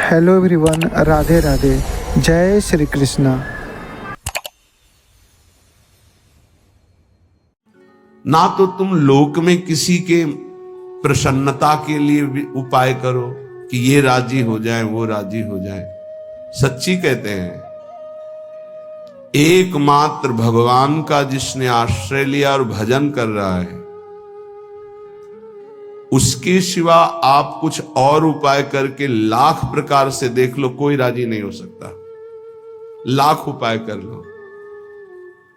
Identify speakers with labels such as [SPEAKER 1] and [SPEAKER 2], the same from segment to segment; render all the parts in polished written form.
[SPEAKER 1] Hello everyone, Radhe Radhe, जय श्री कृष्णा।
[SPEAKER 2] ना तो तुम लोक में किसी के प्रसन्नता के लिए भी उपाय करो कि ये राजी हो जाए वो राजी हो जाए। सच्ची कहते हैं, एकमात्र भगवान का जिसने आश्रय लिया और भजन कर रहा है, उसके सिवा आप कुछ और उपाय करके लाख प्रकार से देख लो, कोई राजी नहीं हो सकता। लाख उपाय कर लो,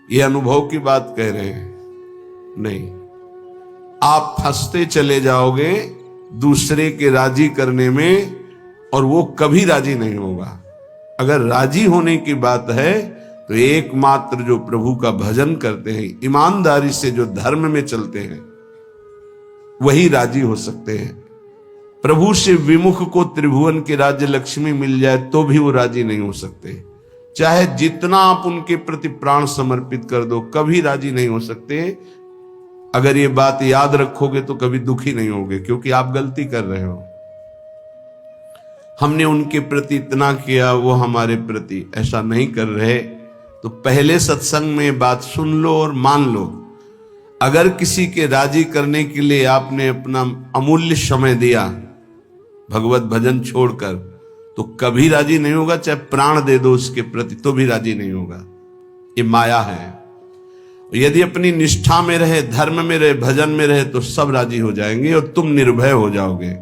[SPEAKER 2] ये अनुभव की बात कह रहे हैं, नहीं, आप फंसते चले जाओगे दूसरे के राजी करने में, और वो कभी राजी नहीं होगा। अगर राजी होने की बात है तो एकमात्र जो प्रभु का भजन करते हैं, ईमानदारी से जो धर्म में चलते हैं, वही राजी हो सकते हैं। प्रभु से विमुख को त्रिभुवन के राज्य लक्ष्मी मिल जाए तो भी वो राजी नहीं हो सकते। चाहे जितना आप उनके प्रति प्राण समर्पित कर दो, कभी राजी नहीं हो सकते। अगर ये बात याद रखोगे तो कभी दुखी नहीं होगे, क्योंकि आप गलती कर रहे हो। हमने उनके प्रति इतना किया, वो हमारे प्रति ऐसा नहीं कर रहे। तो पहले सत्संग में बात सुन लो और मान लो। अगर किसी के राजी करने के लिए आपने अपना अमूल्य समय दिया भगवत भजन छोड़कर, तो कभी राजी नहीं होगा। चाहे प्राण दे दो उसके प्रति तो भी राजी नहीं होगा। ये माया है। यदि अपनी निष्ठा में रहे, धर्म में रहे, भजन में रहे, तो सब राजी हो जाएंगे और तुम निर्भय हो जाओगे।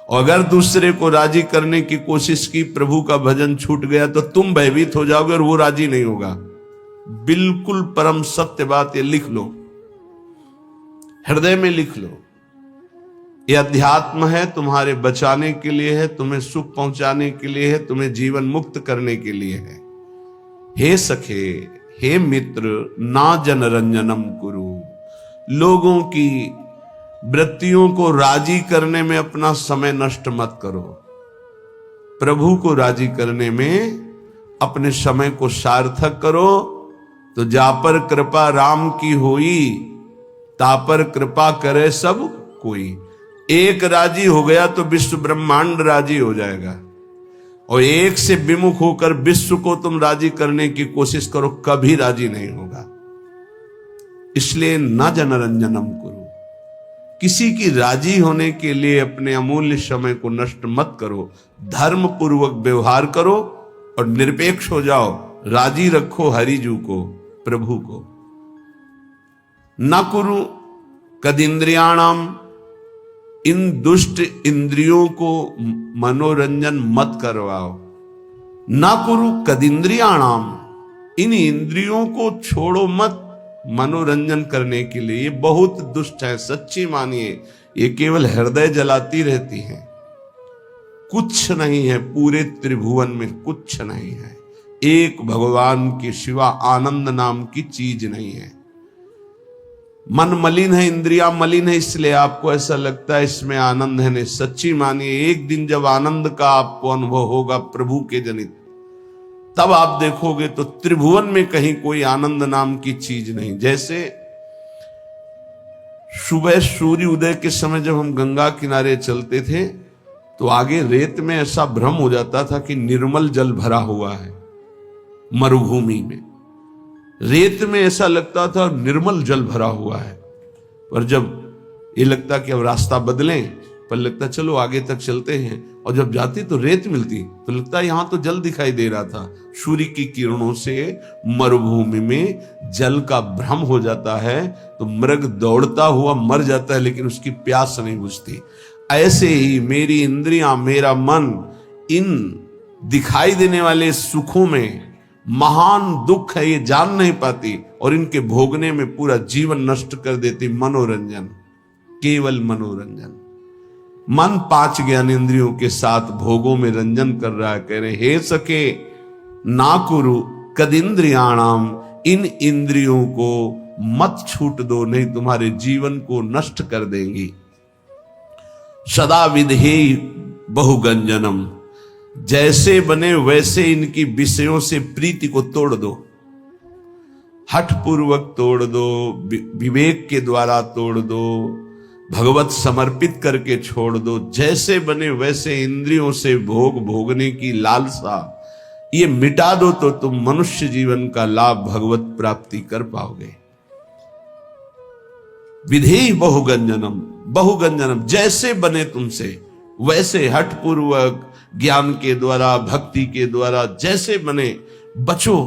[SPEAKER 2] और अगर दूसरे को राजी करने की कोशिश की, प्रभु का भजन छूट गया, तो तुम भयभीत हो जाओगे और वो राजी नहीं होगा। बिल्कुल परम सत्य बात, ये लिख लो, हृदय में लिख लो। ये अध्यात्म है, तुम्हारे बचाने के लिए है, तुम्हें सुख पहुंचाने के लिए है, तुम्हें जीवन मुक्त करने के लिए है। हे सखे, हे मित्र, ना जनरंजनम कुरु। लोगों की वृत्तियों को राजी करने में अपना समय नष्ट मत करो। प्रभु को राजी करने में अपने समय को सार्थक करो। तो जापर कृपा राम की होई, तापर कृपा करे सब कोई। एक राजी हो गया तो विश्व ब्रह्मांड राजी हो जाएगा। और एक से विमुख होकर विश्व को तुम राजी करने की कोशिश करो, कभी राजी नहीं होगा। इसलिए न जनरंजनम करो। किसी की राजी होने के लिए अपने अमूल्य समय को नष्ट मत करो। धर्म पूर्वक व्यवहार करो और निरपेक्ष हो जाओ। राजी रखो हरिजू को, प्रभु को। न कुरु कदिंद्रियाणाम, इन दुष्ट इंद्रियों को मनोरंजन मत करवाओ। न कुरु कदिंद्रियाणाम, इन इंद्रियों को छोड़ो मत मनोरंजन करने के लिए। ये बहुत दुष्ट है, सच्ची मानिए। ये केवल हृदय जलाती रहती है, कुछ नहीं है। पूरे त्रिभुवन में कुछ नहीं है। एक भगवान के सिवा आनंद नाम की चीज नहीं है। मन मलिन है, इंद्रियां मलिन है, इसलिए आपको ऐसा लगता है इसमें आनंद है। नहीं, सच्ची मानिए, एक दिन जब आनंद का आपको अनुभव होगा प्रभु के जनित, तब आप देखोगे तो त्रिभुवन में कहीं कोई आनंद नाम की चीज नहीं। जैसे सुबह सूर्य उदय के समय जब हम गंगा किनारे चलते थे, तो आगे रेत में ऐसा भ्रम हो जाता था कि निर्मल जल भरा हुआ है। मरुभूमि में रेत में ऐसा लगता था निर्मल जल भरा हुआ है। पर जब ये लगता कि अब रास्ता बदलें, पर लगता चलो आगे तक चलते हैं, और जब जाती तो रेत मिलती, तो लगता यहां तो जल दिखाई दे रहा था। सूर्य की किरणों से मरुभूमि में जल का भ्रम हो जाता है, तो मृग दौड़ता हुआ मर जाता है, लेकिन उसकी प्यास नहीं बुझती। ऐसे ही मेरी इंद्रियां, मेरा मन, इन दिखाई देने वाले सुखों में महान दुख है, ये जान नहीं पाती, और इनके भोगने में पूरा जीवन नष्ट कर देती। मनोरंजन, केवल मनोरंजन। मन 5 ज्ञानेंद्रियों के साथ भोगों में रंजन कर रहा है। कह रहे, हे सके, ना कुरु कदिंद्रियाणाम, इन इंद्रियों को मत छूट दो, नहीं तुम्हारे जीवन को नष्ट कर देंगी। सदा विधेय बहुगंजनम, जैसे बने वैसे इनकी विषयों से प्रीति को तोड़ दो। हठ पूर्वक तोड़ दो, विवेक के द्वारा तोड़ दो, भगवत समर्पित करके छोड़ दो। जैसे बने वैसे इंद्रियों से भोग भोगने की लालसा ये मिटा दो तो तुम मनुष्य जीवन का लाभ भगवत प्राप्ति कर पाओगे। विधेय बहुगंजनम, बहुगंजनम जैसे बने तुमसे वैसे हठपूर्वक ज्ञान के द्वारा भक्ति के द्वारा जैसे बने बचो,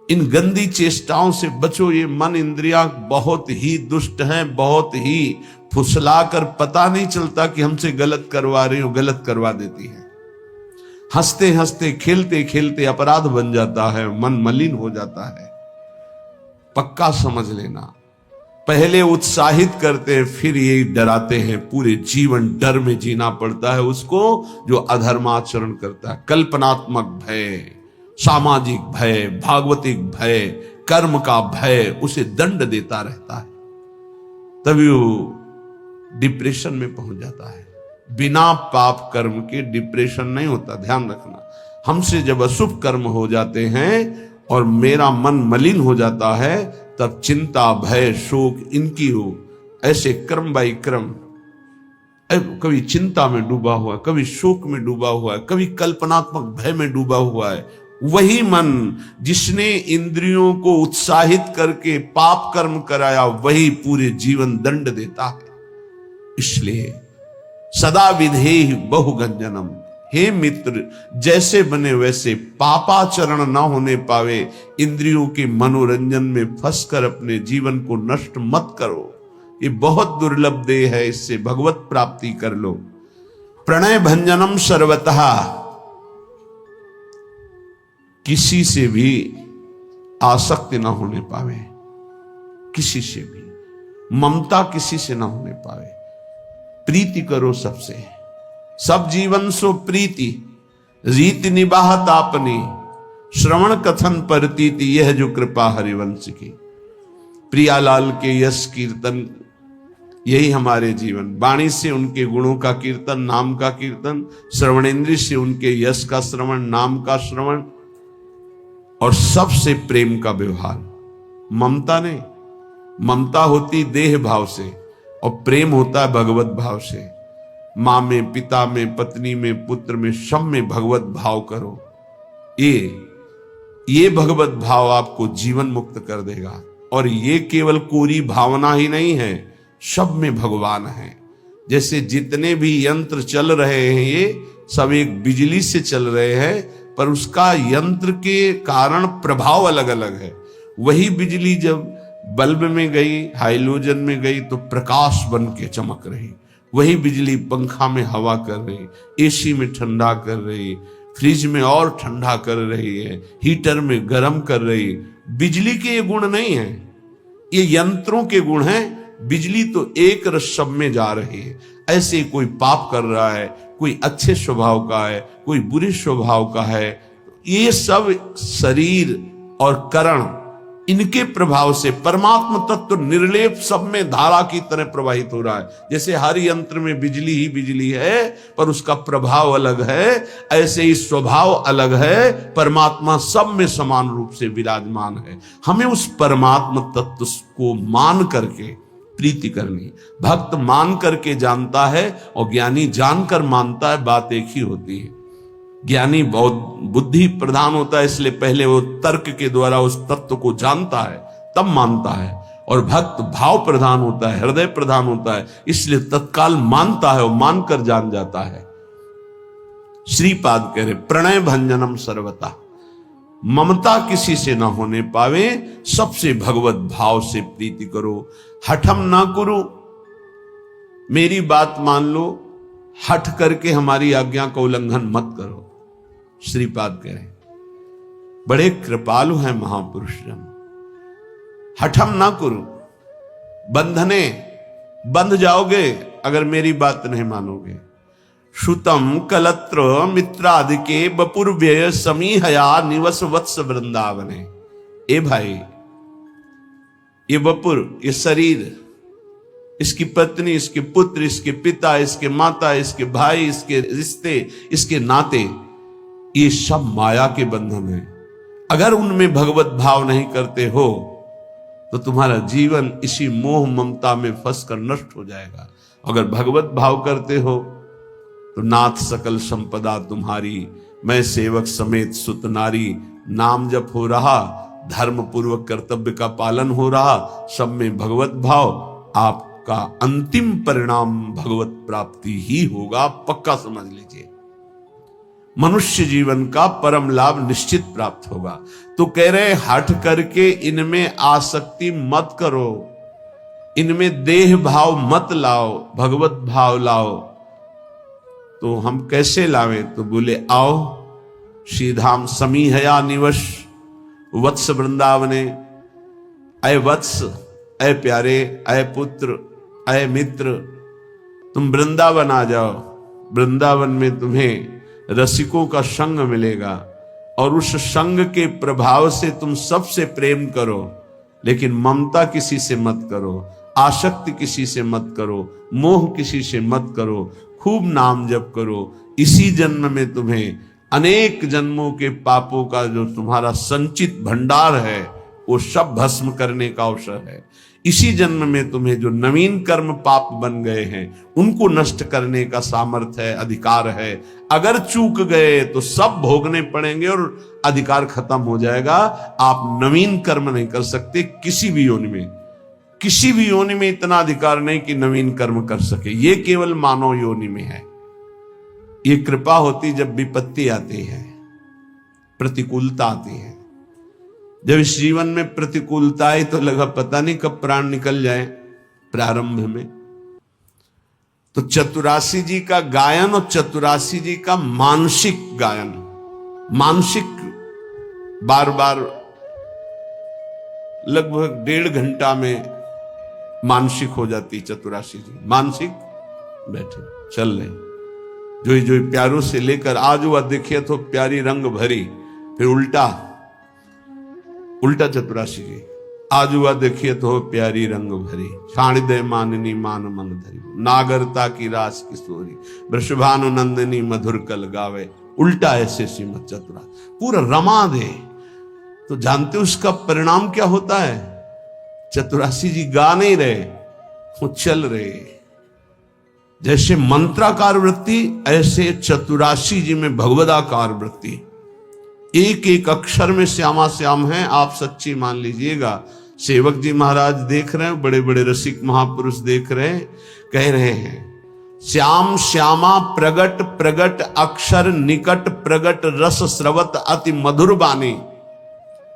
[SPEAKER 2] इन गंदी चेष्टाओं से बचो। ये मन इंद्रियां बहुत ही दुष्ट हैं, बहुत ही फुसलाकर पता नहीं चलता कि हमसे गलत करवा रही हो, गलत करवा देती है। हंसते हंसते खेलते खेलते अपराध बन जाता है, मन मलिन हो जाता है। पक्का समझ लेना, पहले उत्साहित करते हैं फिर ये डराते हैं। पूरे जीवन डर में जीना पड़ता है उसको जो अधर्माचरण करता है। कल्पनात्मक भय, सामाजिक भय, भागवतिक भय, कर्म का भय उसे दंड देता रहता है, तभी वो डिप्रेशन में पहुंच जाता है। बिना पाप कर्म के डिप्रेशन नहीं होता, ध्यान रखना। हमसे जब अशुभ कर्म हो जाते हैं और मेरा मन मलिन हो जाता है, तब चिंता भय शोक इनकी हो, ऐसे क्रम बाई क्रम, कभी चिंता में डूबा हुआ है, कभी शोक में डूबा हुआ है, कभी कल्पनात्मक भय में डूबा हुआ है। वही मन जिसने इंद्रियों को उत्साहित करके पाप कर्म कराया, वही पूरे जीवन दंड देता है। इसलिए सदा विधेय बहुगंजनम, हे मित्र जैसे बने वैसे पापाचरण न होने पावे। इंद्रियों के मनोरंजन में फंसकर अपने जीवन को नष्ट मत करो, ये बहुत दुर्लभ देह है, इससे भगवत प्राप्ति कर लो। प्रणय भंजनम सर्वतः, किसी से भी आसक्ति ना होने पावे, किसी से भी ममता किसी से ना होने पावे। प्रीति करो सबसे, सब जीवन सो प्रीति, रीति निबाहत आपनी, श्रवण कथन परतीति, यह जो कृपा हरिवंश की। प्रियालाल के यश कीर्तन यही हमारे जीवन, वाणी से उनके गुणों का कीर्तन, नाम का कीर्तन, श्रवणेन्द्रिय से उनके यश का श्रवण, नाम का श्रवण, और सबसे प्रेम का व्यवहार। ममता नहीं, ममता होती देह भाव से और प्रेम होता है भगवत भाव से। मां में, पिता में, पत्नी में, पुत्र में, सब में भगवत भाव करो। ये भगवत भाव आपको जीवन मुक्त कर देगा। और ये केवल कोरी भावना ही नहीं है, सब में भगवान है। जैसे जितने भी यंत्र चल रहे हैं ये सब एक बिजली से चल रहे हैं, पर उसका यंत्र के कारण प्रभाव अलग अलग है। वही बिजली जब बल्ब में गई, हाइलोजन में गई तो प्रकाश बन के चमक रही। वही बिजली पंखा में हवा कर रही, एसी में ठंडा कर रही, फ्रिज में और ठंडा कर रही है, हीटर में गर्म कर रही। बिजली के ये गुण नहीं है, ये यंत्रों के गुण हैं। बिजली तो एक रस सब में जा रही है। ऐसे कोई पाप कर रहा है, कोई अच्छे स्वभाव का है, कोई बुरे स्वभाव का है, ये सब शरीर और करण इनके प्रभाव से परमात्मा तत्व निर्लेप सब में धारा की तरह प्रवाहित हो रहा है। जैसे हर यंत्र में बिजली ही बिजली है, पर उसका प्रभाव अलग है, ऐसे ही स्वभाव अलग है। परमात्मा सब में समान रूप से विराजमान है। हमें उस परमात्मा तत्व को मान करके प्रीति करनी। भक्त मान करके जानता है और ज्ञानी जानकर मानता है, बात एक ही होती है। ज्ञानी बहुत बुद्धि प्रधान होता है, इसलिए पहले वो तर्क के द्वारा उस तत्व को जानता है तब मानता है, और भक्त भाव प्रधान होता है, हृदय प्रधान होता है, इसलिए तत्काल मानता है और मानकर जान जाता है। श्रीपाद कह रहे प्रणय भंजनम सर्वता, ममता किसी से ना होने पावे, सबसे भगवत भाव से प्रीति करो। हठम ना करो, मेरी बात मान लो, हठ करके हमारी आज्ञा का उल्लंघन मत करो। श्रीपाद कह रहे बड़े कृपालु हैं महापुरुष जन। हठम ना करो, बंधने बंध जाओगे अगर मेरी बात नहीं मानोगे। श्रुतम कलत्र मित्रादि के बपुर्व्यय समीहया निवस वत्स वृंदावने। ए भाई, ये बपुर, ये शरीर, इसकी पत्नी, इसके पुत्र, इसके पिता, इसके माता, इसके भाई, इसके रिश्ते, इसके नाते, ये सब माया के बंधन हैं। अगर उनमें भगवत भाव नहीं करते हो तो तुम्हारा जीवन इसी मोह ममता में फंसकर नष्ट हो जाएगा। अगर भगवत भाव करते हो तो नाथ सकल संपदा तुम्हारी, मैं सेवक समेत सुत नारी। नाम जप हो रहा, धर्म पूर्वक कर्तव्य का पालन हो रहा, सब में भगवत भाव, आपका अंतिम परिणाम भगवत प्राप्ति ही होगा, पक्का समझ लीजिए। मनुष्य जीवन का परम लाभ निश्चित प्राप्त होगा। तो कह रहे हठ करके इनमें आसक्ति मत करो, इनमें देह भाव मत लाओ, भगवत भाव लाओ। तो हम कैसे लावे? तो बोले आओ श्रीधाम समीहया निवश वत्स वृंदावने। अय वत्स, अय प्यारे, अय पुत्र, अय मित्र, तुम वृंदावन आ जाओ। वृंदावन में तुम्हें रसिकों का संग मिलेगा और उस संग के प्रभाव से तुम सबसे प्रेम करो, लेकिन ममता किसी से मत करो, आसक्ति किसी से मत करो, मोह किसी से मत करो, खूब नाम जप करो। इसी जन्म में तुम्हें अनेक जन्मों के पापों का जो तुम्हारा संचित भंडार है वो सब भस्म करने का अवसर है। इसी जन्म में तुम्हें जो नवीन कर्म पाप बन गए हैं उनको नष्ट करने का सामर्थ्य है, अधिकार है। अगर चूक गए तो सब भोगने पड़ेंगे और अधिकार खत्म हो जाएगा। आप नवीन कर्म नहीं कर सकते किसी भी योनि में, किसी भी योनि में इतना अधिकार नहीं कि नवीन कर्म कर सके। ये केवल मानव योनि में है। ये कृपा होती जब विपत्ति आती है, प्रतिकूलता आती है। जब इस जीवन में प्रतिकूलता आई तो लगा पता नहीं कब प्राण निकल जाए। प्रारंभ में तो चतुरासी जी का गायन और चतुरासी जी का मानसिक गायन, मानसिक बार बार लगभग 1.5 घंटा में मानसिक हो जाती चतुरासी जी। मानसिक बैठे चल रहे, जो जो प्यारों से लेकर आज हुआ देखिए तो प्यारी रंग भरी, फिर उल्टा चतुरासी जी। आज हुआ देखिए तो प्यारी रंग भरी, छाण दे माननी मान मन धरी, नागरता की रास किशोरी, वृषभानु नंदिनी मधुर कल गावे। उल्टा ऐसे श्रीमद चतुरा पूरा रमा दे। तो जानते हो उसका परिणाम क्या होता है? चतुरासी जी गा नहीं रहे, वो चल रहे। जैसे मंत्राकार वृत्ति ऐसे चतुरासी जी में भगवदाकार वृत्ति। एक एक अक्षर में श्यामा श्याम है, आप सच्ची मान लीजिएगा। सेवक जी महाराज देख रहे हैं, बड़े बड़े रसिक महापुरुष देख रहे हैं, कह रहे हैं श्याम श्यामा प्रगट प्रगट अक्षर निकट प्रगट रस स्रवत अति मधुर बानी,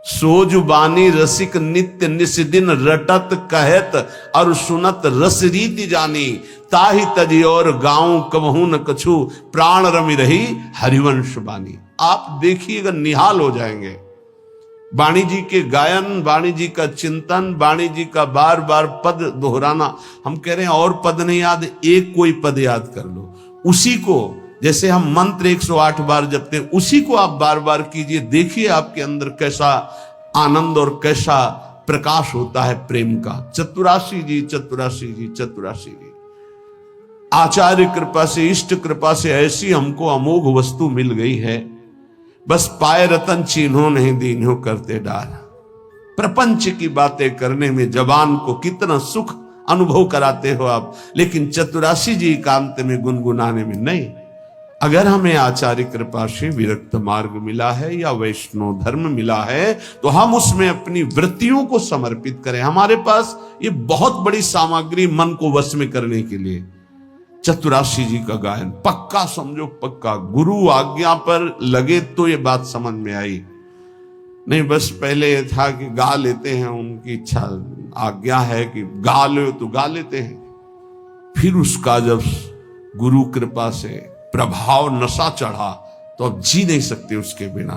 [SPEAKER 2] सोज बानी रसिक नित्य निस दिन रटत कहत और सुनत रस रीति जानी, ताहि तजी और गाँव कबहू न कछु प्राण रमि रही हरिवंश बानी। आप देखिएगा निहाल हो जाएंगे। वाणी जी के गायन, वाणी जी का चिंतन, वाणी जी का बार बार पद दोहराना। हम कह रहे हैं और पद नहीं याद, एक कोई पद याद कर लो, उसी को जैसे हम मंत्र 108 बार जपते हैं उसी को आप बार बार कीजिए। देखिए आपके अंदर कैसा आनंद और कैसा प्रकाश होता है प्रेम का। चतुरासी जी, चतुरासी जी, चतुरासी जी। आचार्य कृपा से, इष्ट कृपा से ऐसी हमको अमोघ वस्तु मिल गई है, बस पाए रतन चिन्हों नहीं दीन्हों करते डार। प्रपंच की बातें करने में जबान को कितना सुख अनुभव कराते हो आप, लेकिन चतुरासी जी एकांत में गुनगुनाने में नहीं। अगर हमें आचार्य कृपा से विरक्त मार्ग मिला है या वैष्णव धर्म मिला है तो हम उसमें अपनी वृत्तियों को समर्पित करें। हमारे पास ये बहुत बड़ी सामग्री मन को वश में करने के लिए। चतुरासी जी का गायन पक्का समझो, पक्का। गुरु आज्ञा पर लगे तो ये बात समझ में आई, नहीं बस पहले ये था कि गा लेते हैं, उनकी इच्छा आज्ञा है कि गा लो तो गा लेते हैं। फिर उसका जब गुरु कृपा से प्रभाव नशा चढ़ा तो अब जी नहीं सकते उसके बिना।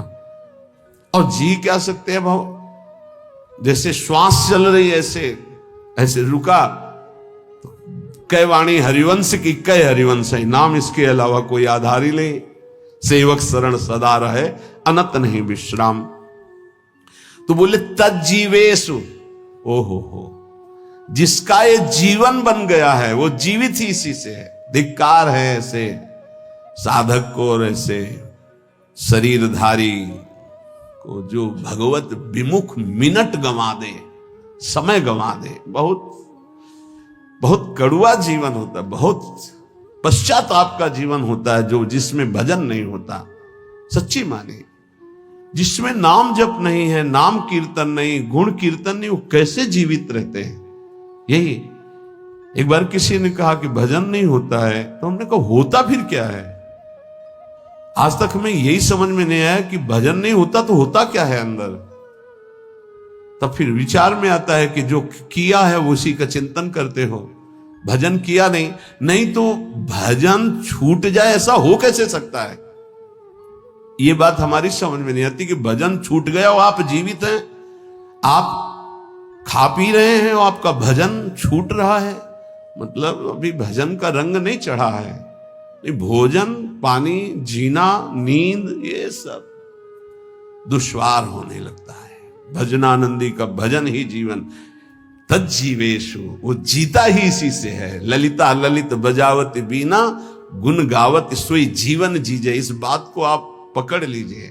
[SPEAKER 2] और जी क्या सकते हैं भाव? जैसे श्वास चल रही ऐसे ऐसे रुका तो कै वाणी हरिवंश की कै हरिवंश है, नाम इसके अलावा कोई आधार ही नहीं। सेवक शरण सदा रहे अनत नहीं विश्राम। तो बोले तज्जीवेशु, ओहो हो, जिसका ये जीवन बन गया है वो जीवित ही इसी से है। धिक्कार है ऐसे साधक को और ऐसे शरीरधारी को जो भगवत विमुख मिनट गंवा दे। समय गंवा दे। बहुत बहुत कड़ुआ जीवन होता है, बहुत पश्चाताप का जीवन होता है जो जिसमें भजन नहीं होता। सच्ची माने, जिसमें नाम जप नहीं है, नाम कीर्तन नहीं, गुण कीर्तन नहीं, वो कैसे जीवित रहते हैं। यही एक बार किसी ने कहा कि भजन नहीं होता है, तो हमने कहा होता फिर क्या है। आज तक हमें यही समझ में नहीं आया कि भजन नहीं होता तो होता क्या है अंदर। तब फिर विचार में आता है कि जो किया है वो उसी का चिंतन करते हो, भजन किया नहीं तो भजन छूट जाए, ऐसा हो कैसे सकता है। ये बात हमारी समझ में नहीं आती कि भजन छूट गया और आप जीवित हैं, आप खा पी रहे हैं और आपका भजन छूट रहा है, मतलब अभी भजन का रंग नहीं चढ़ा है। भोजन, पानी, जीना, नींद, ये सब दुश्वार होने लगता है। भजनानंदी का भजन ही जीवन, तज्जीवेशु, वो जीता ही इसी से है। ललिता ललित बजावत बीना, गुण गावत सोई जीवन जीजे। इस बात को आप पकड़ लीजिए।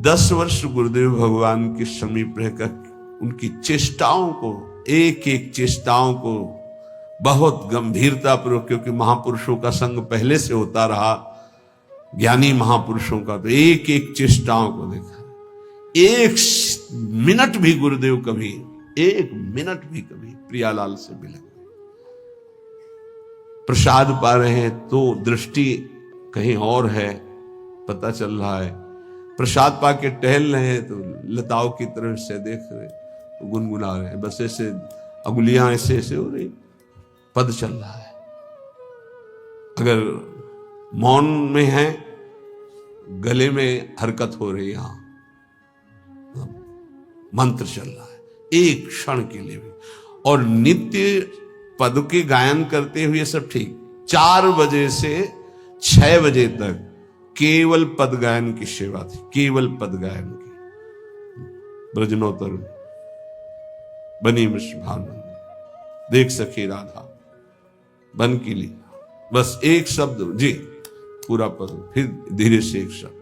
[SPEAKER 2] 10 वर्ष गुरुदेव भगवान के समीप रहकर उनकी चेष्टाओं को, एक एक चेष्टाओं को बहुत गंभीरता पूर्वक, क्योंकि महापुरुषों का संग पहले से होता रहा, ज्ञानी महापुरुषों का, तो एक एक चेष्टाओं को देखा। एक मिनट भी गुरुदेव कभी, एक मिनट भी कभी प्रियालाल से मिले। प्रसाद पा रहे हैं तो दृष्टि कहीं और है, पता चल रहा है। प्रसाद पा के टहल रहे हैं तो लताओं की तरफ से देख रहे, तो गुनगुना रहे हैं, बस ऐसे अंगुलियां ऐसे ऐसे हो रही, पद चल रहा है। अगर मौन में है, गले में हरकत हो रही, यहां मंत्र चल रहा है एक क्षण के लिए भी। और नित्य पद के गायन करते हुए सब ठीक। 4 बजे से 6 बजे तक केवल पद गायन की सेवा थी, केवल पद गायन की। ब्रजनोत्तर बनी भानंद, देख सखी राधा, बन की ली, बस एक शब्द जी, पूरा पद, फिर धीरे से एक शब्द।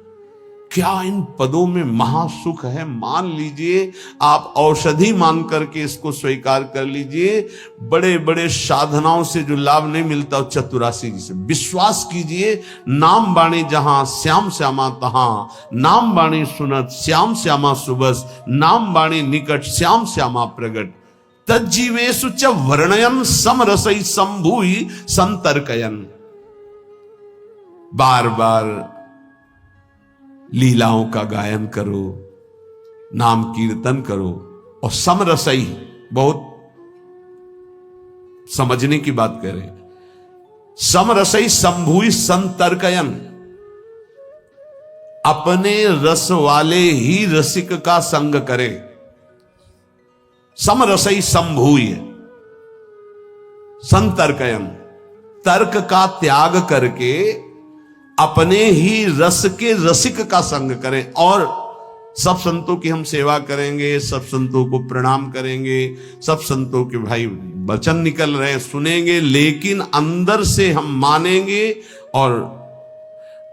[SPEAKER 2] क्या इन पदों में महासुख है। मान लीजिए, आप औषधि मान करके इसको स्वीकार कर लीजिए। बड़े बड़े साधनाओं से जो लाभ नहीं मिलता, चतुरासी जी से विश्वास कीजिए। नाम बाणी जहां श्याम श्यामा तहां, नाम बाणी सुनत श्याम श्यामा सुबस, नाम बाणी निकट श्याम श्यामा प्रगट, तज्जीवेषु च वर्णयन समरसई संभूई संतर्कयन। बार बार लीलाओं का गायन करो, नाम कीर्तन करो, और समरसई, बहुत समझने की बात करें, समरसई संभूई संतर्कयन, अपने रस वाले ही रसिक का संग करे। समरसई संभूय संतर्कयन, तर्क का त्याग करके अपने ही रस के रसिक का संग करें। और सब संतों की हम सेवा करेंगे, सब संतों को प्रणाम करेंगे, सब संतों के भाई वचन निकल रहे हैं सुनेंगे, लेकिन अंदर से हम मानेंगे और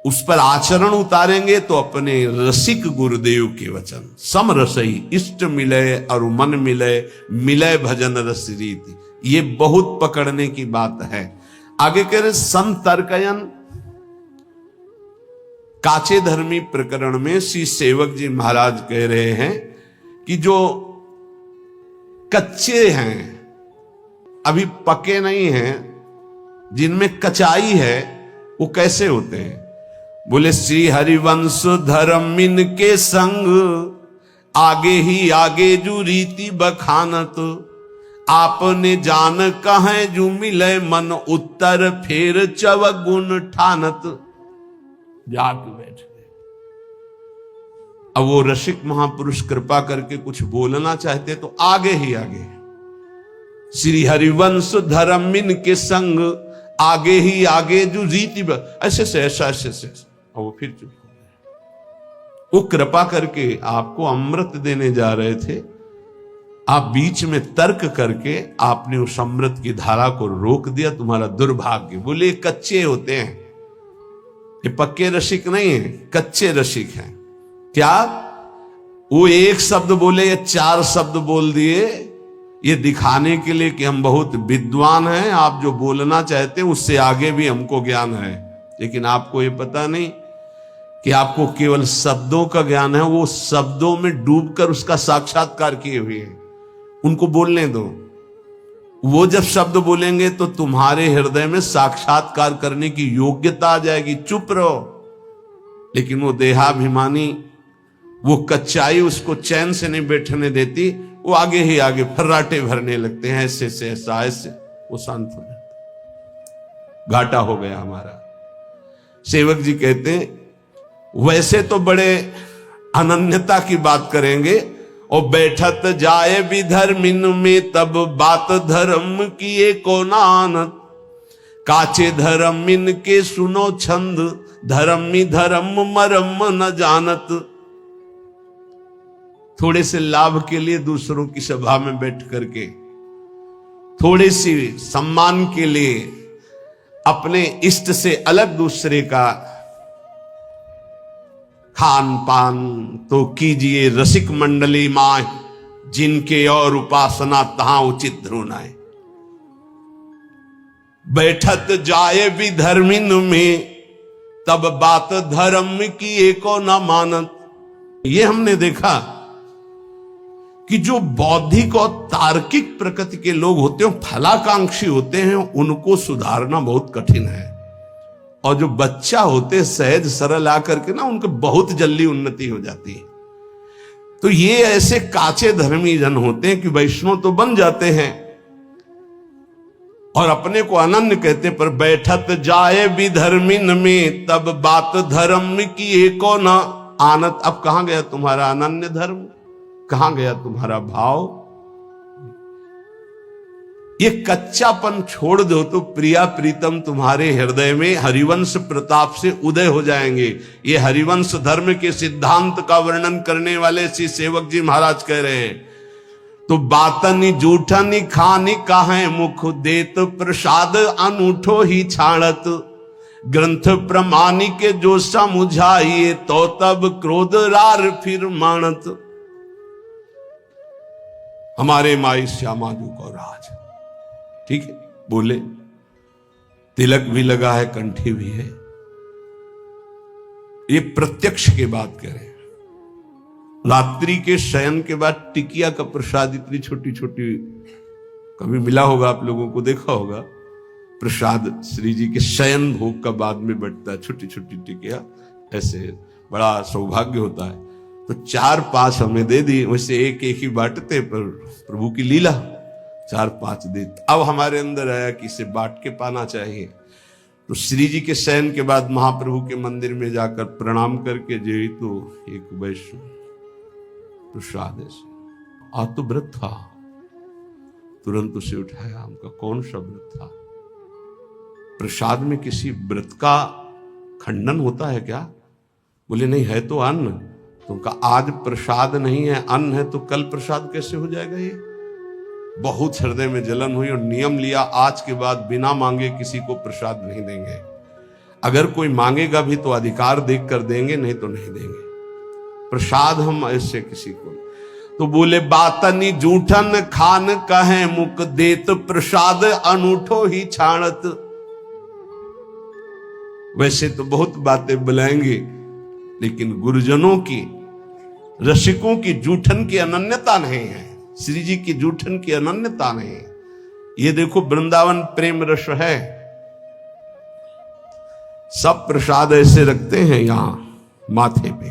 [SPEAKER 2] उस पर आचरण उतारेंगे तो अपने रसिक गुरुदेव के वचन। सम रसई इष्ट मिले और मन मिले, मिले भजन रस रीति। ये बहुत पकड़ने की बात है। आगे कह रहे संतर्कयन। काचे धर्मी प्रकरण में श्री सेवक जी महाराज कह रहे हैं कि जो कच्चे हैं, अभी पके नहीं हैं, जिनमें कचाई है, वो कैसे होते हैं। बोले श्री हरिवंश धर्मिन के संग आगे ही आगे जो रीति बखानत, आपने जान कहे जो मिले मन उत्तर फेर चवगुण ठानत। जाके बैठ गए। अब वो रसिक महापुरुष कृपा करके कुछ बोलना चाहते तो आगे ही आगे श्री हरिवंश धर्मिन के संग आगे ही आगे जो रीति ऐसे से ऐसा ऐसे से, और वो फिर चुप हो गए। वो कृपा करके आपको अमृत देने जा रहे थे, आप बीच में तर्क करके आपने उस अमृत की धारा को रोक दिया, तुम्हारा दुर्भाग्य। बोले कच्चे होते हैं, ये पक्के रसिक नहीं है, कच्चे रसिक हैं। क्या वो एक शब्द बोले या 4 शब्द बोल दिए, ये दिखाने के लिए कि हम बहुत विद्वान हैं, आप जो बोलना चाहते हैं उससे आगे भी हमको ज्ञान है। लेकिन आपको ये पता नहीं कि आपको केवल शब्दों का ज्ञान है, वो शब्दों में डूबकर उसका साक्षात्कार किए हुए हैं। उनको बोलने दो, वो जब शब्द बोलेंगे तो तुम्हारे हृदय में साक्षात्कार करने की योग्यता आ जाएगी। चुप रहो। लेकिन वो देहाभिमानी, वो कच्चाई उसको चैन से नहीं बैठने देती, वो आगे ही आगे फर्राटे भरने लगते हैं, ऐसे से ऐसा, ऐसे वो शांत हो जाता। घाटा हो गया हमारा। सेवक जी कहते हैं वैसे तो बड़े अनन्यता की बात करेंगे, और बैठत जाए भी धर्मिन में तब बात धर्म किए को नानत, काचे धर्मिन के सुनो छंद, धर्मी धर्म मरम न जानत। थोड़े से लाभ के लिए दूसरों की सभा में बैठ करके, थोड़े सी सम्मान के लिए अपने इष्ट से अलग दूसरे का खान पान तो कीजिए रसिक मंडली माय, जिनके और उपासना तहां उचित ध्रुनाए। बैठत जाए भी धर्मिन में तब बात धर्म की एको न मानत। ये हमने देखा कि जो बौद्धिक और तार्किक प्रकृति के लोग होते हैं, फलाकांक्षी होते हैं, उनको सुधारना बहुत कठिन है। और जो बच्चा होते सहज सरल आकर के ना, उनके बहुत जल्दी उन्नति हो जाती है। तो ये ऐसे काचे धर्मी जन होते हैं कि वैष्णव तो बन जाते हैं और अपने को अनन्य कहते, पर बैठत जाए भी धर्मिन में तब बात धर्म की एको न आनत। अब कहां गया तुम्हारा अनन्य धर्म, कहां गया तुम्हारा भाव? ये कच्चापन छोड़ दो तो प्रिया प्रीतम तुम्हारे हृदय में हरिवंश प्रताप से उदय हो जाएंगे। ये हरिवंश धर्म के सिद्धांत का वर्णन करने वाले श्री सेवक जी महाराज कह रहे हैं, तो बातनी जूठनी खानी काहे मुख देत प्रसाद अनूठो ही छाड़त, ग्रंथ प्रमाणी के जो समुझाइए तो तब क्रोध रार फिर मानत। हमारे माई श्यामा जी को राज, ठीक है, बोले तिलक भी लगा है, कंठी भी है। ये प्रत्यक्ष की बात करें। रात्रि के शयन के बाद टिकिया का प्रसाद इतनी छोटी छोटी, कभी मिला होगा आप लोगों को, देखा होगा प्रसाद श्री जी के शयन भोग का बाद में बटता है, छोटी छोटी टिकिया, ऐसे बड़ा सौभाग्य होता है। तो 4-5 हमें दे दी, वैसे एक एक ही बांटते, पर प्रभु की लीला 4-5 दे। अब हमारे अंदर आया कि इसे बांट के पाना चाहिए। तो श्री जी के शयन के बाद महाप्रभु के मंदिर में जाकर प्रणाम करके जे तो एक वैष्णव प्रसाद ऐसे, आज तो व्रत था, तुरंत उसे उठाया। हमका कौन सा व्रत था? प्रसाद में किसी व्रत का खंडन होता है क्या? बोले नहीं, है तो अन्न। तो उनका आज प्रसाद नहीं है, अन्न है, तो कल प्रसाद कैसे हो जाएगा? ये बहुत हृदय में जलन हुई और नियम लिया, आज के बाद बिना मांगे किसी को प्रसाद नहीं देंगे। अगर कोई मांगेगा भी तो अधिकार देख कर देंगे, नहीं तो नहीं देंगे प्रसाद हम ऐसे किसी को। तो बोले बातनी जूठन खान कहे मुख देत प्रसाद अनूठो ही छाणत। वैसे तो बहुत बातें बुलाएंगे, लेकिन गुरुजनों की, रसिकों की जूठन की अनन्यता नहीं है, श्री जी की जूठन की अनन्यता नहीं है। ये देखो वृंदावन प्रेम रस है, सब प्रसाद ऐसे रखते हैं यहां माथे पे,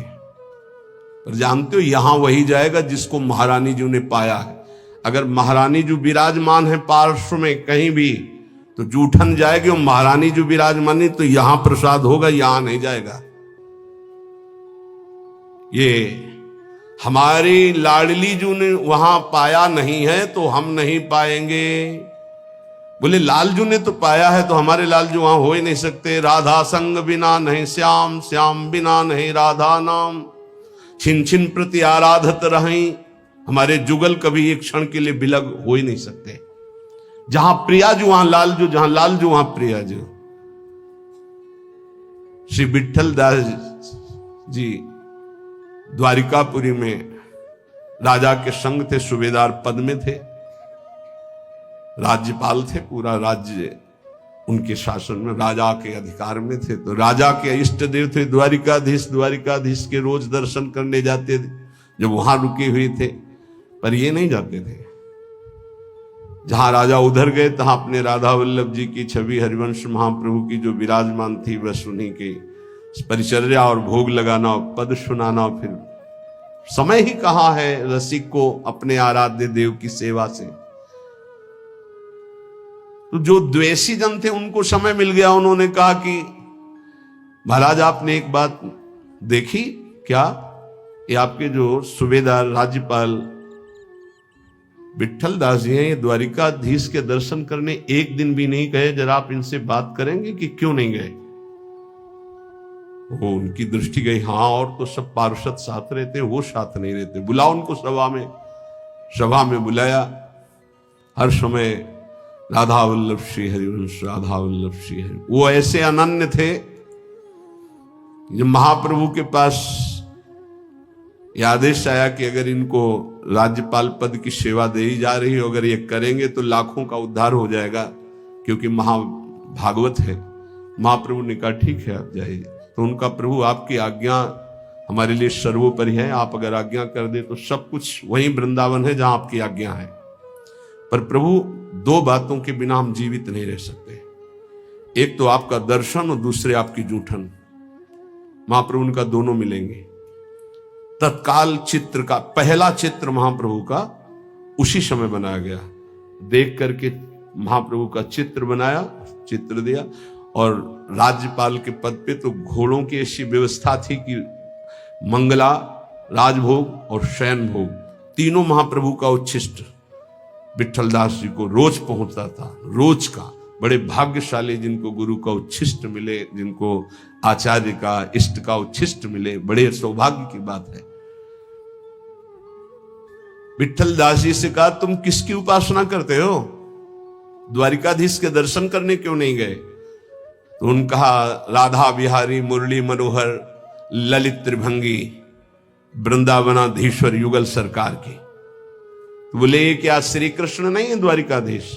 [SPEAKER 2] पर जानते हो यहां वही जाएगा जिसको महारानी जी ने पाया है। अगर महारानी जी विराजमान है पार्श्व में कहीं भी, तो जूठन जाएगी, और महारानी जी विराजमान नहीं तो यहां प्रसाद होगा, यहां नहीं जाएगा। ये हमारी लाडली जी ने वहां पाया नहीं है तो हम नहीं पाएंगे। बोले लालजू ने तो पाया है, तो हमारे लालजू वहां हो ही नहीं सकते। राधा संग बिना नहीं श्याम, श्याम बिना नहीं राधा नाम, छिन छिन प्रति आराधत रहीं। हमारे जुगल कभी एक क्षण के लिए बिलग हो ही नहीं सकते। जहां प्रियाजू वहां लालजू, जहां लालजू वहां प्रियाजू। श्री विठल दास जी द्वारिकापुरी में राजा के संग थे, सूबेदार पद में थे, राज्यपाल थे, पूरा राज्य उनके शासन में, राजा के अधिकार में थे। तो राजा के इष्ट देव थे द्वारिकाधीश। द्वारिकाधीश के रोज दर्शन करने जाते थे जब वहां रुके हुए थे, पर ये नहीं जाते थे। जहां राजा उधर गए तहां अपने राधा वल्लभ जी की छवि, हरिवंश महाप्रभु की जो विराजमान थी, बस उन्हीं के परिचर्या और भोग लगाना, पद सुनाना। फिर समय ही कहाँ है रसिक को अपने आराध्य देव की सेवा से। तो जो द्वेषी जन थे उनको समय मिल गया, उन्होंने कहा कि महाराज आपने एक बात देखी क्या, ये आपके जो सूबेदार राज्यपाल विट्ठल दास जी हैं, ये द्वारिकाधीश के दर्शन करने एक दिन भी नहीं गए, जरा आप इनसे बात करेंगे कि क्यों नहीं गए। वो उनकी दृष्टि गई, हाँ और तो सब पार्षद साथ रहते, वो साथ नहीं रहते, बुलाओ उनको सभा में। सभा में बुलाया। हर समय राधा वल्लभ श्री हरिवंश, राधा वल्लभ श्री हरि। वो ऐसे अनन्य थे, जब महाप्रभु के पास यह आदेश आया कि अगर इनको राज्यपाल पद की सेवा दी जा रही हो, अगर ये करेंगे तो लाखों का उद्धार हो जाएगा, क्योंकि महाभागवत है। महाप्रभु ने कहा ठीक है आप जाइए। तो उनका प्रभु आपकी आज्ञा हमारे लिए सर्वोपरि है, आप अगर आज्ञा कर दे तो सब कुछ वही वृंदावन है जहां आपकी आज्ञा है। पर प्रभु दो बातों के बिना हम जीवित नहीं रह सकते, एक तो आपका दर्शन और दूसरे आपकी जूठन। महाप्रभु उनका दोनों मिलेंगे। तत्काल चित्र का पहला चित्र महाप्रभु का उसी समय बनाया गया। देख करके महाप्रभु का चित्र बनाया, चित्र दिया। और राज्यपाल के पद पे तो घोड़ों की ऐसी व्यवस्था थी कि मंगला, राजभोग और शयन भोग तीनों महाप्रभु का उच्छिष्ट विट्ठल दास जी को रोज पहुंचता था, रोज का। बड़े भाग्यशाली जिनको गुरु का उच्छिष्ट मिले, जिनको आचार्य का इष्ट का उच्छिष्ट मिले, बड़े सौभाग्य की बात है। विट्ठल दास जी से कहा तुम किसकी उपासना करते हो, द्वारिकाधीश के दर्शन करने क्यों नहीं गए। तो उन्होंने कहा राधा बिहारी मुरली मनोहर ललित त्रिभंगी वृंदावनाधीश्वर युगल सरकार की। तो बोले ये क्या श्री कृष्ण नहीं है द्वारिकाधीश।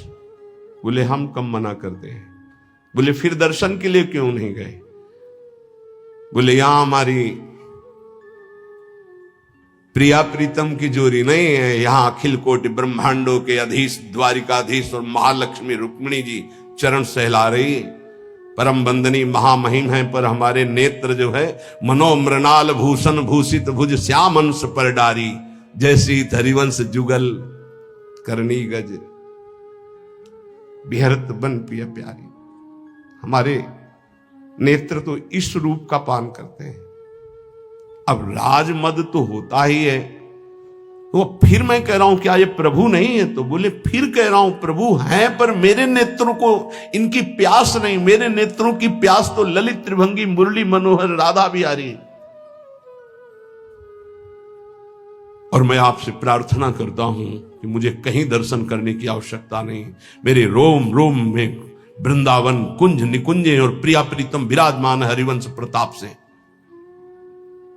[SPEAKER 2] बोले हम कम मना करते हैं। बोले फिर दर्शन के लिए क्यों नहीं गए। बोले यहां हमारी प्रिया प्रीतम की जोड़ी नहीं है, यहां अखिल कोटि ब्रह्मांडों के अधीश द्वारिकाधीश और महालक्ष्मी रुक्मिणी जी चरण सहला रही, परम बंदनी महामहिम है। पर हमारे नेत्र जो है मनोमृणाल भूषण भूषित भुज श्याम अंश पर डारी, जैसी हरिवंश जुगल करनी गज बिहरत बन पिया प्यारी। हमारे नेत्र तो इस रूप का पान करते हैं। अब राजमद तो होता ही है, तो फिर मैं कह रहा हूं क्या ये प्रभु नहीं है। तो बोले फिर कह रहा हूं प्रभु हैं, पर मेरे नेत्रों को इनकी प्यास नहीं, मेरे नेत्रों की प्यास तो ललित त्रिभंगी मुरली मनोहर राधा बिहारी। और मैं आपसे प्रार्थना करता हूं कि मुझे कहीं दर्शन करने की आवश्यकता नहीं, मेरे रोम रोम में वृंदावन कुंज निकुंजे और प्रिया प्रीतम विराजमान हरिवंश प्रताप से।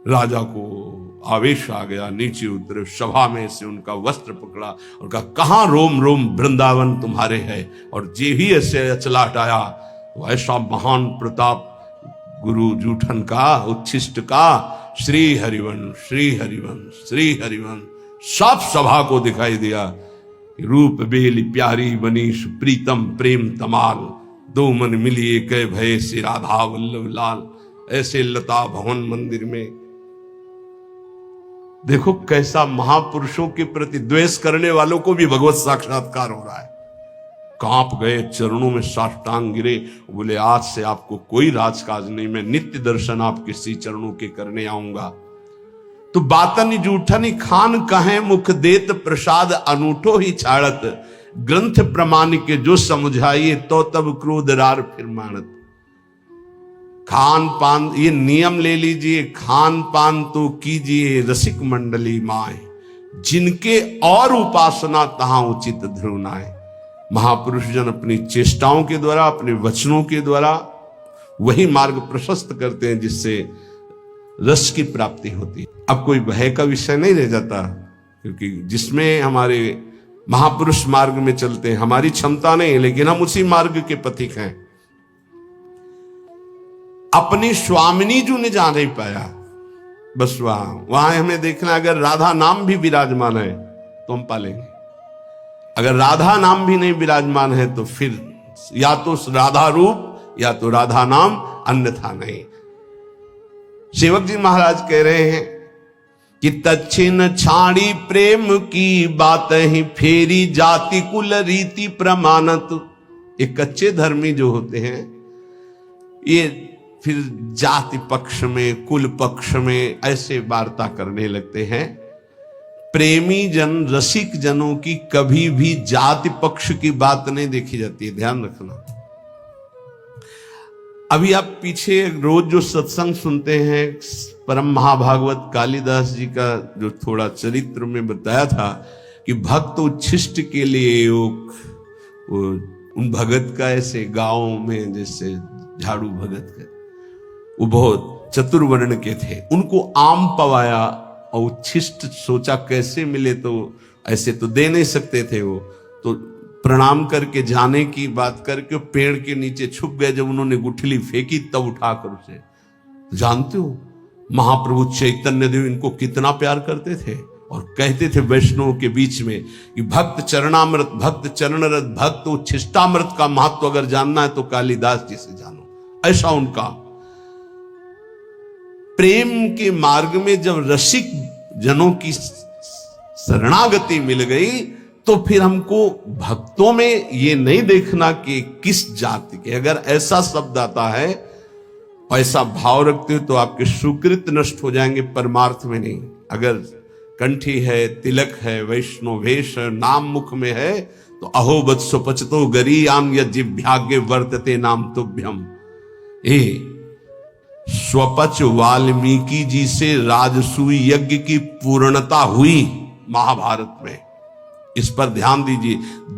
[SPEAKER 2] राजा को आवेश आ गया, नीचे उतरे, सभा में से उनका वस्त्र पकड़ा और कहा कहां रोम रोम वृंदावन तुम्हारे है। और जे ही ऐसे अचला हटाया तो ऐसा महान प्रताप गुरु जूठन का उच्छिष्ट का श्री हरिवंश श्री हरिवंश श्री हरिवंश सब सभा को दिखाई दिया। रूप बेली प्यारी बनीश प्रीतम प्रेम तमाल, दो मन मिलिए कह भय से राधा वल्लभ लाल। ऐसे लता भवन मंदिर में देखो कैसा महापुरुषों के प्रति द्वेष करने वालों को भी भगवत साक्षात्कार हो रहा है। कांप गए, चरणों में साष्टांग गिरे, बोले आज से आपको कोई राजकाज नहीं, मैं नित्य दर्शन आपके श्री चरणों के करने आऊंगा। तो बातन जूठन खान कहे मुख देत प्रसाद अनूठो ही छाड़त, ग्रंथ प्रमाण के जो समझाइए तो तब क्रोध रार फिर मानत। खान पान ये नियम ले लीजिए, खान पान तो कीजिए रसिक मंडली माए, जिनके और उपासना तहां उचित ध्रुवनाए। महापुरुष जन अपनी चेष्टाओं के द्वारा, अपने वचनों के द्वारा वही मार्ग प्रशस्त करते हैं, जिससे रस की प्राप्ति होती है। अब कोई भय का विषय नहीं रह जाता। क्योंकि जिसमें हमारे महापुरुष मार्ग में चलते हैं, हमारी क्षमता नहीं है लेकिन हम उसी मार्ग के पथिक हैं। अपनी स्वामिनी जी ने जा नहीं पाया, बस वहां हमें देखना, अगर राधा नाम भी विराजमान है तो हम पालेंगे, अगर राधा नाम भी नहीं विराजमान है तो फिर या तो राधा रूप या तो राधा नाम, अन्यथा नहीं। सेवक जी महाराज कह रहे हैं कि तच्छिन छाड़ी प्रेम की बात ही फेरी जाति कुल रीति प्रमाणत। ये कच्चे धर्मी जो होते हैं ये फिर जाति पक्ष में, कुल पक्ष में ऐसे वार्ता करने लगते हैं। प्रेमी जन, रसिक जनों की कभी भी जाति पक्ष की बात नहीं देखी जाती है, ध्यान रखना। अभी आप पीछे रोज जो सत्संग सुनते हैं, परम महाभागवत कालिदास जी का जो थोड़ा चरित्र में बताया था कि भक्त उच्छिष्ट के लिए उन भगत का ऐसे गांव में जैसे झाड़ू भगत का, वो बहुत चतुर्वर्ण के थे, उनको आम पवाया और उच्छिष्ट सोचा कैसे मिले, तो ऐसे तो दे नहीं सकते थे वो, तो प्रणाम करके जाने की बात करके पेड़ के नीचे छुप गए। जब उन्होंने गुठली फेंकी तब उठाकर उसे, जानते हो महाप्रभु चैतन्य देव इनको कितना प्यार करते थे और कहते थे वैष्णव के बीच में कि भक्त चरणामृत, भक्त चरणरत, भक्त उच्छिष्टामृत का महत्व अगर जानना है तो कालिदास जी से जानो। ऐसा उनका प्रेम के मार्ग में जब रसिक जनों की शरणागति मिल गई तो फिर हमको भक्तों में ये नहीं देखना कि किस जाति के, अगर ऐसा शब्द आता है, ऐसा भाव रखते हो तो आपके सुकृत नष्ट हो जाएंगे, परमार्थ में नहीं। अगर कंठी है, तिलक है, वैष्णव वेश नाम मुख में है तो अहो वत्सो पचतो गरीयान यज्जिभ्यागे वर्तते नाम तुभ्यम। स्वपच वाल्मीकि जी से राजसूय यज्ञ की पूर्णता हुई महाभारत में, इस पर ध्यान दीजिए।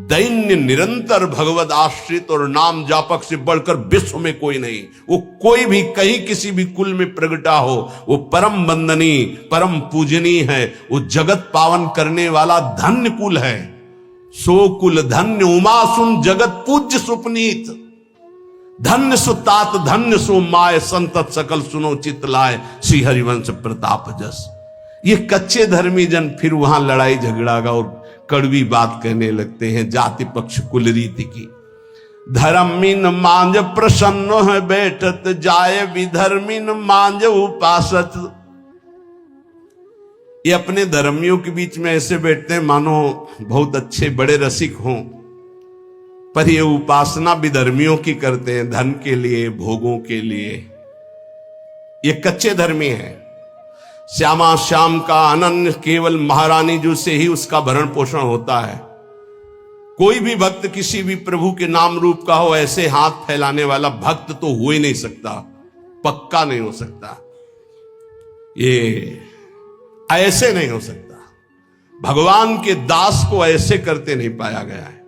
[SPEAKER 2] दैन्य निरंतर भगवत आश्रित और नाम जापक से बढ़कर विश्व में कोई नहीं। वो कोई भी कहीं किसी भी कुल में प्रगटा हो, वो परम वंदनीय, परम पूजनीय है, वो जगत पावन करने वाला धन्य कुल है। सो कुल धन्य उमा सुन जगत पूज्य सुपनीत, धन्य सुतात धन्य सो माय, संतत सकल सुनो चित लाए, श्री हरिवंश प्रताप जस। ये कच्चे धर्मी जन फिर वहां लड़ाई झगड़ा और कड़वी बात कहने लगते हैं जाति पक्ष कुल रीति की। धर्मीन मांझ प्रसन्न है बैठत जाए, विधर्मीन मांझ उपासत। ये अपने धर्मियों के बीच में ऐसे बैठते हैं मानो बहुत अच्छे बड़े रसिक हों, पर ये उपासना विधर्मियों की करते हैं, धन के लिए, भोगों के लिए। ये कच्चे धर्मी हैं। श्यामा श्याम का अनन्य केवल महारानी जो से ही उसका भरण पोषण होता है। कोई भी भक्त किसी भी प्रभु के नाम रूप का हो, ऐसे हाथ फैलाने वाला भक्त तो हो ही नहीं सकता, पक्का नहीं हो सकता, ये ऐसे नहीं हो सकता। भगवान के दास को ऐसे करते नहीं पाया गया है,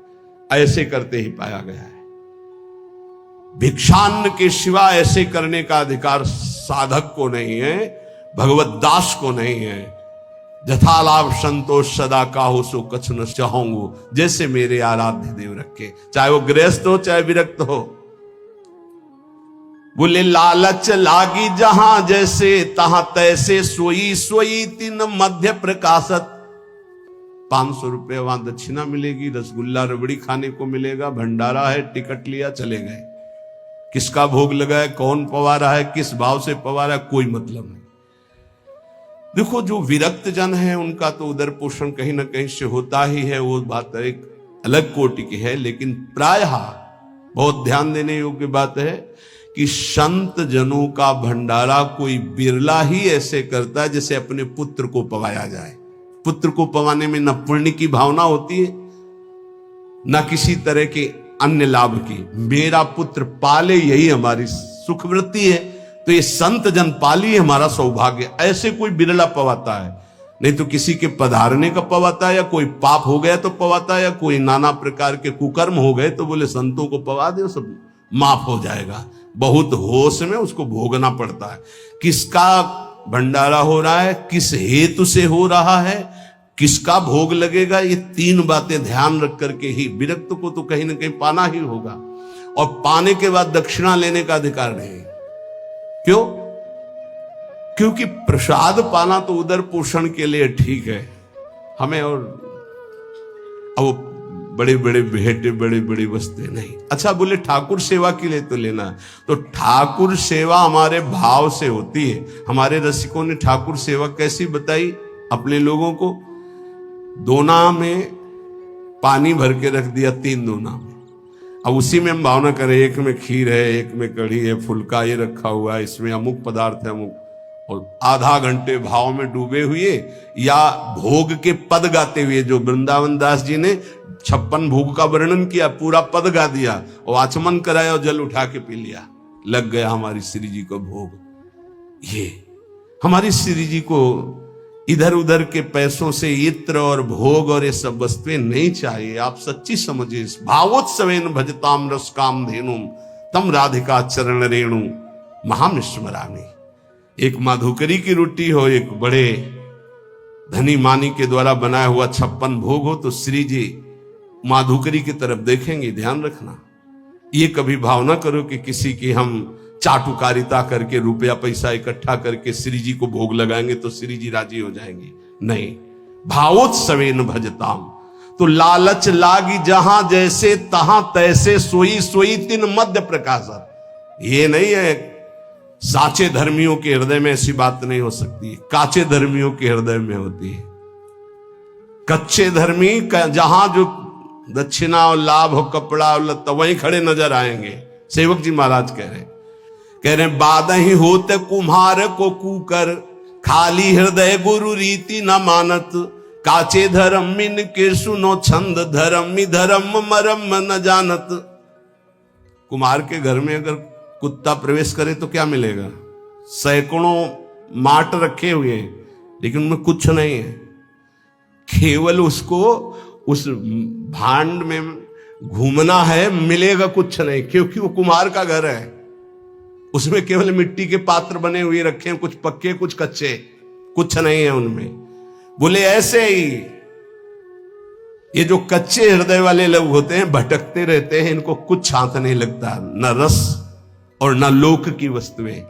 [SPEAKER 2] ऐसे करते ही पाया गया है। भिक्षान्न के सिवा ऐसे करने का अधिकार साधक को नहीं है, भगवत दास को नहीं है। जथा लाभ संतोष सदा का हो सो कछ न चाहूंगो, जैसे मेरे आराध्य देव रखे, चाहे वो गृहस्थ हो चाहे विरक्त हो। बोले लालच लागी जहां जैसे, तहां तैसे सोई सोई तीन मध्य प्रकाशत। 500 रुपये वहां दक्षिणा मिलेगी, रसगुल्ला रबड़ी खाने को मिलेगा, भंडारा है, टिकट लिया चले गए। किसका भोग लगा है, कौन पवा रहा है, किस भाव से पवा रहा है, कोई मतलब नहीं। देखो जो विरक्त जन है उनका तो उदर पोषण कहीं ना कहीं से होता ही है, वो बात एक अलग कोटि की है। लेकिन प्रायः बहुत ध्यान देने योग्य बात है कि संत जनों का भंडारा कोई बिरला ही ऐसे करता है जैसे अपने पुत्र को पवाया जाए। पुत्र को पवाने में न पुण्य की भावना होती है न किसी तरह के अन्य लाभ की। मेरा पुत्र पाले यही हमारी सुखवृत्ति है, तो ये संत जन पाली हमारा सौभाग्य। ऐसे कोई बिरला पवाता है, नहीं तो किसी के पधारने का पवाता है, या कोई पाप हो गया तो पवाता है, या कोई नाना प्रकार के कुकर्म हो गए तो बोले संतों को पवा दे, सब माफ हो जाएगा। बहुत होश में उसको भोगना पड़ता है। किसका भंडारा हो रहा है, किस हेतु से हो रहा है, किसका भोग लगेगा, ये तीन बातें ध्यान रख करके ही विरक्त को तो कहीं ना कहीं पाना ही होगा, और पाने के बाद दक्षिणा लेने का अधिकार नहीं। क्यों? क्योंकि प्रसाद पाना तो उदर पोषण के लिए ठीक है हमें, और अब बड़े बड़े भेंटे बड़ी बड़ी वस्तुएं नहीं। अच्छा बोले ठाकुर सेवा के लिए तो लेना, तो ठाकुर सेवा हमारे भाव से होती है। हमारे रसिकों ने ठाकुर सेवा कैसी बताई अपने लोगों को, दोना में पानी भर के रख दिया, 3 दोना में, अब उसी में हम भावना करें एक में खीर है, एक में कढ़ी है, फुल्का ये रखा हुआ है, इसमें अमुक पदार्थ है अमुक, और आधा घंटे भाव में डूबे हुए या भोग के पद गाते हुए, जो वृंदावन दास जी ने 56 भोग का वर्णन किया, पूरा पद गा दिया और आचमन कराया और जल उठा के पी लिया, लग गया हमारी श्री जी को भोग। ये हमारी श्री जी को इधर उधर के पैसों से इत्र और भोग और ये सब वस्तुएं नहीं चाहिए। आप सच्ची समझिए, भावोत्सवेन भजताम रस काम धेनुम तम राधिका चरण रेणु महाम स्मरामि। एक माधुकरी की रोटी हो, एक बड़े धनी मानी के द्वारा बनाया हुआ 56 भोग हो, तो श्री जी माधुकरी की तरफ देखेंगे। ध्यान रखना, ये कभी भावना करो कि किसी की हम चाटुकारिता करके रुपया पैसा इकट्ठा करके श्री जी को भोग लगाएंगे तो श्री जी राजी हो जाएंगे, नहीं। भावोत्सवेन भजताम, तो लालच लागी जहां जैसे तहां तैसे, सोई सोई तिन मध्य प्रकाशत। ये नहीं है, साचे धर्मियों के हृदय में ऐसी बात नहीं हो सकती, काचे धर्मियों के हृदय में होती है। कच्चे धर्मी जहां जो दक्षिणा और लाभ हो, कपड़ा और लत्ता, वहीं खड़े नजर आएंगे। सेवक जी महाराज कह रहे बाद ही होते कुम्हार को कूकर, खाली हृदय गुरु रीति न मानत, काचे धर्म मिन के सुनो छंद, धर्म धर्म मरम न जानत। कुम्हार के घर में अगर कुत्ता प्रवेश करे तो क्या मिलेगा? सैकड़ों माट रखे हुए हैं, लेकिन उनमें कुछ नहीं है, केवल उसको उस भांड में घूमना है, मिलेगा कुछ नहीं, क्योंकि वो कुम्हार का घर है। उसमें केवल मिट्टी के पात्र बने हुए रखे हैं, कुछ पक्के कुछ कच्चे, कुछ नहीं है उनमें। बोले ऐसे ही ये जो कच्चे हृदय वाले लोग होते हैं, भटकते रहते हैं, इनको कुछ हाथ नहीं लगता, न रस और न लोक की वस्तुएं।